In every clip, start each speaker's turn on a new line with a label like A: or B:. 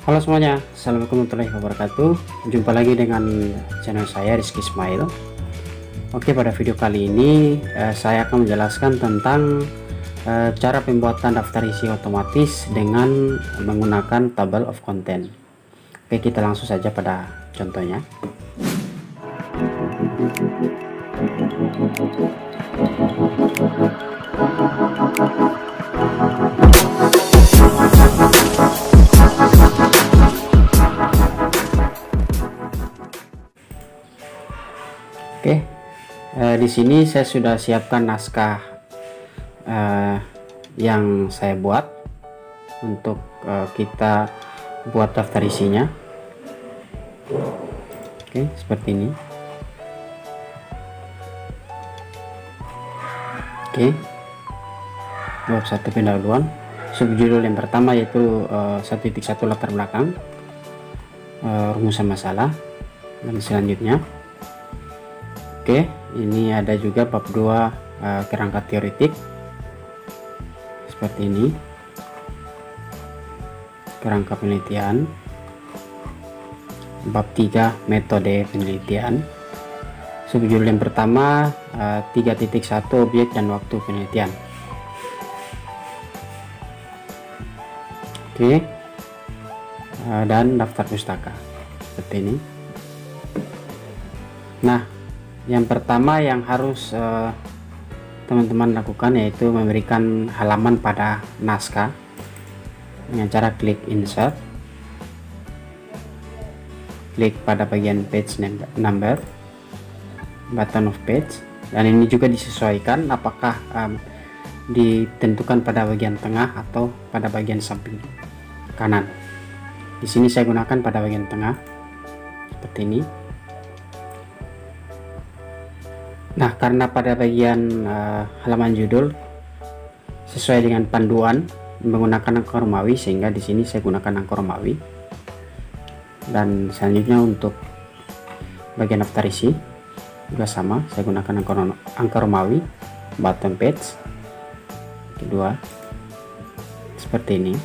A: Halo semuanya, Assalamualaikum warahmatullahi wabarakatuh. Jumpa lagi dengan channel saya Rizky Ismail. Oke, pada video kali ini saya akan menjelaskan tentang cara pembuatan daftar isi otomatis dengan menggunakan table of content. Oke, kita langsung saja pada contohnya. Oke, di sini saya sudah siapkan naskah yang saya buat untuk kita buat daftar isinya. Oke, seperti ini. Oke, bab 1 pendahuluan. Subjudul yang pertama yaitu 1.1 latar belakang, rumusan masalah, dan selanjutnya. Oke, ini ada juga bab 2 kerangka teoretik seperti ini, kerangka penelitian, bab 3 metode penelitian. Subjudul yang pertama 3.1 objek dan waktu penelitian. Oke, dan daftar pustaka seperti ini. Nah, yang pertama yang harus teman-teman lakukan yaitu memberikan halaman pada naskah dengan cara klik insert, klik pada bagian page number, button of page, dan ini juga disesuaikan apakah ditentukan pada bagian tengah atau pada bagian samping kanan. Di sini saya gunakan pada bagian tengah seperti ini. Nah, karena pada bagian halaman judul sesuai dengan panduan menggunakan angka Romawi, sehingga di sini saya gunakan angka Romawi. Dan selanjutnya untuk bagian daftar isi juga sama, saya gunakan angka Romawi, bottom page, kedua seperti ini.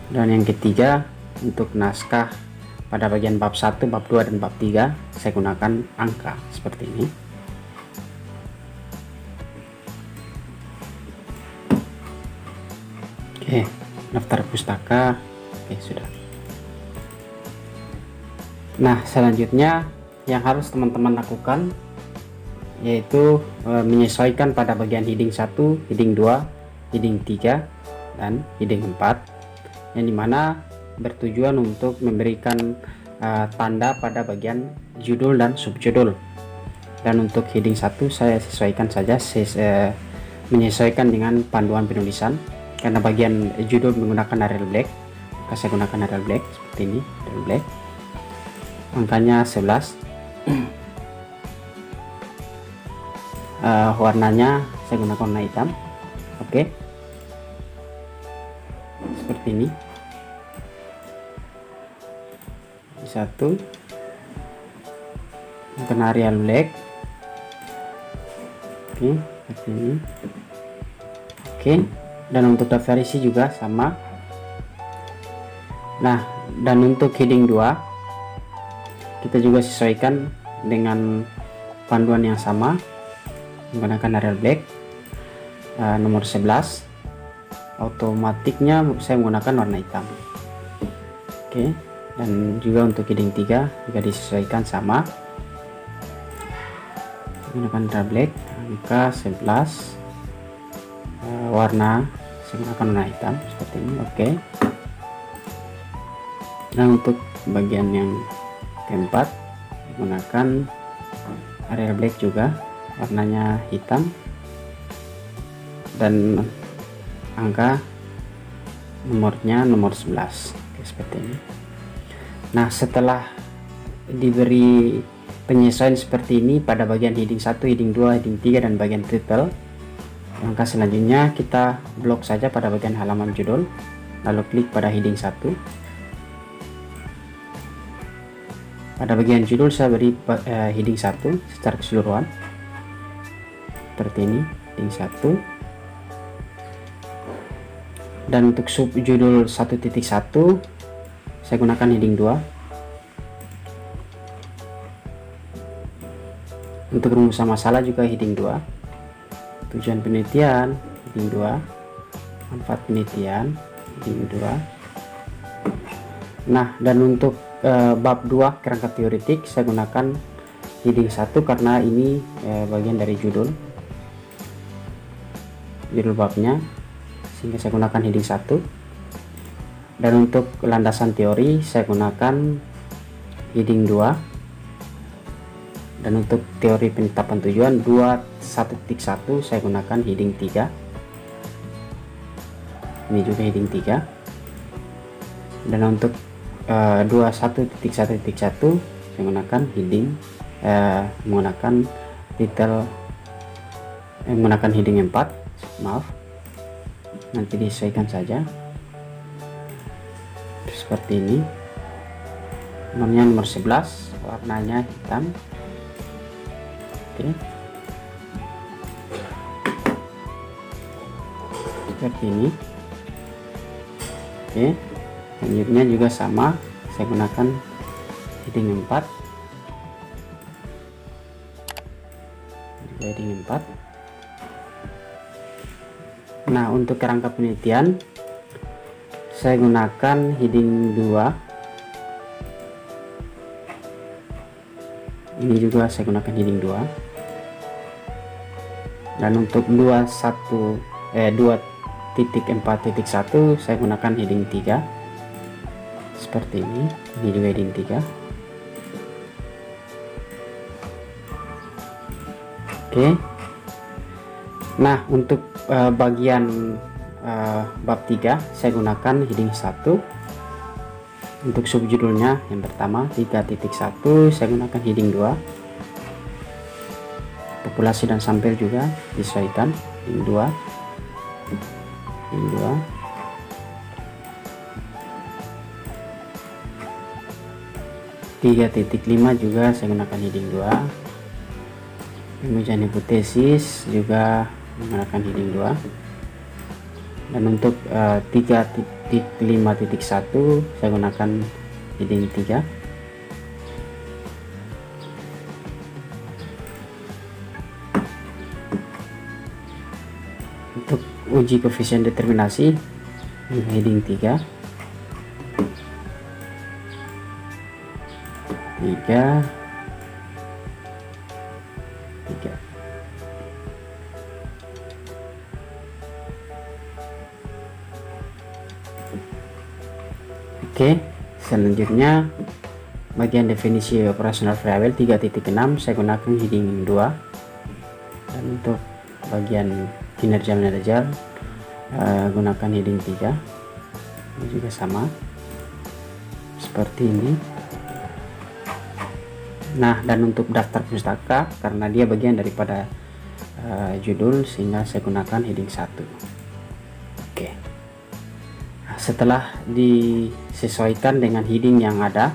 A: Dan yang ketiga untuk naskah pada bagian bab 1, bab 2, dan bab 3 saya gunakan angka seperti ini. Oke, daftar pustaka. Oke, sudah. Nah, selanjutnya yang harus teman-teman lakukan yaitu menyesuaikan pada bagian heading 1, heading 2, heading 3, dan heading 4, yang dimana bertujuan untuk memberikan tanda pada bagian judul dan subjudul. Dan untuk heading 1 saya sesuaikan saja, menyesuaikan dengan panduan penulisan. Karena bagian judul menggunakan Arial Black, maka saya gunakan Arial Black seperti ini, Arial Black. Angkanya 11. Warnanya saya gunakan warna hitam. Oke, seperti ini. Satu kena Arial Black. Oke, seperti ini. Oke, dan untuk daftar isi juga sama. Nah, dan untuk heading 2 kita juga sesuaikan dengan panduan yang sama menggunakan Arial Black, nomor 11. Otomatiknya saya menggunakan warna hitam. Oke, dan juga untuk heading 3 juga disesuaikan sama menggunakan Arial Black, angka 11, warna saya menggunakan warna hitam seperti ini. Oke, nah untuk bagian yang keempat menggunakan Arial Black juga, warnanya hitam, dan angka nomornya nomor 11. Oke, seperti ini. Nah, setelah diberi penyesuaian seperti ini pada bagian heading 1, heading 2, heading 3, dan bagian title, langkah selanjutnya kita blok saja pada bagian halaman judul, lalu klik pada heading 1. Pada bagian judul saya beri heading 1 secara keseluruhan seperti ini, heading 1. Dan untuk subjudul 1.1 saya gunakan heading 2. Untuk rumusan masalah juga heading 2. Tujuan penelitian heading 2. Manfaat penelitian heading 2. Nah, dan untuk bab 2 kerangka teoretik saya gunakan heading 1 karena ini bagian dari judul babnya, sehingga saya gunakan heading 1. Dan untuk landasan teori saya gunakan heading 2. Dan untuk teori penetapan tujuan 21.1 saya gunakan heading 3. Ini juga heading 3. Dan untuk 21.1.1 saya gunakan heading menggunakan titel menggunakan heading 4. Maaf, nanti disesuaikan saja seperti ini. Nomor 11, warnanya hitam. Oke, seperti ini. Oke, selanjutnya juga sama, saya gunakan heading 4. Heading 4. Nah, untuk kerangka penelitian saya gunakan heading 2. Ini juga saya gunakan heading 2. Dan untuk 2.4.1 saya gunakan heading 3 seperti ini. Ini juga heading 3. Oke. Nah, untuk bagian bab 3 saya gunakan heading 1. Untuk subjudulnya yang pertama 3.1 saya gunakan heading 2. Populasi dan sampel juga disesuaikan heading 2. Heading 2. 3.5 juga saya gunakan heading 2. Pengujian hipotesis juga menggunakan heading 2. Dan untuk 3.5.1 saya gunakan heading 3. Untuk uji koefisien determinasi heading 3. 3. Oke, selanjutnya bagian definisi operasional variabel 3.6 saya gunakan heading 2. Dan untuk bagian kinerja manajer gunakan heading 3. Ini juga sama seperti ini. Nah, dan untuk daftar pustaka karena dia bagian daripada judul sehingga saya gunakan heading 1. Oke. Setelah disesuaikan dengan heading yang ada,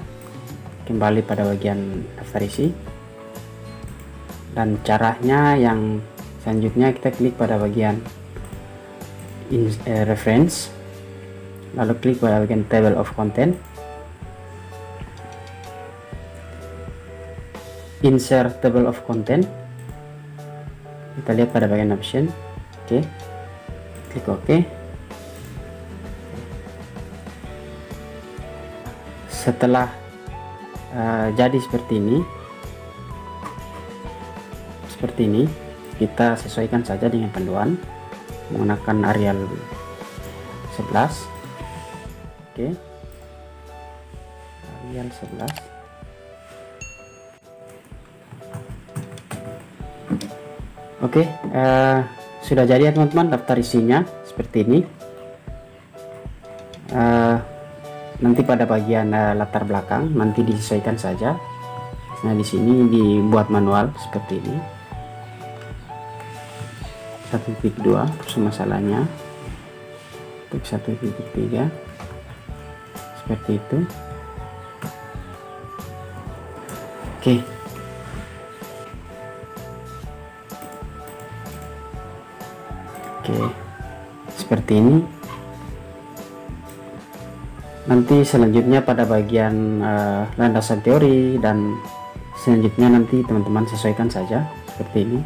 A: kembali pada bagian daftar isi. Dan caranya yang selanjutnya kita klik pada bagian reference, lalu klik pada bagian table of content, insert table of content. Kita lihat pada bagian option. Oke, klik OK. Setelah jadi seperti ini, kita sesuaikan saja dengan panduan menggunakan Arial 11. Oke, Arial 11. Oke, sudah jadi ya teman-teman daftar isinya seperti ini. Nanti pada bagian latar belakang nanti disesuaikan saja. Nah, di sini dibuat manual seperti ini. 1.2 masalahnya. Untuk 1.3 seperti itu. Oke. Oke. Seperti ini. Nanti selanjutnya pada bagian landasan teori, dan selanjutnya nanti teman-teman sesuaikan saja seperti ini.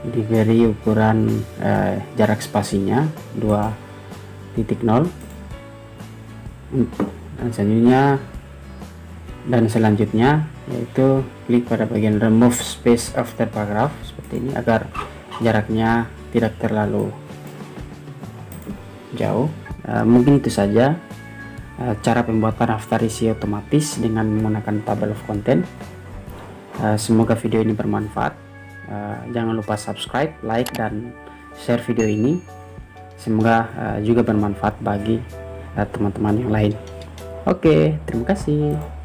A: Diberi ukuran jarak spasinya 2.0, dan selanjutnya yaitu klik pada bagian remove space after paragraph seperti ini agar jaraknya tidak terlalu jauh. Mungkin itu saja cara pembuatan daftar isi otomatis dengan menggunakan table of content. Semoga video ini bermanfaat. Jangan lupa subscribe, like, dan share video ini. Semoga juga bermanfaat bagi teman-teman yang lain. Oke, terima kasih.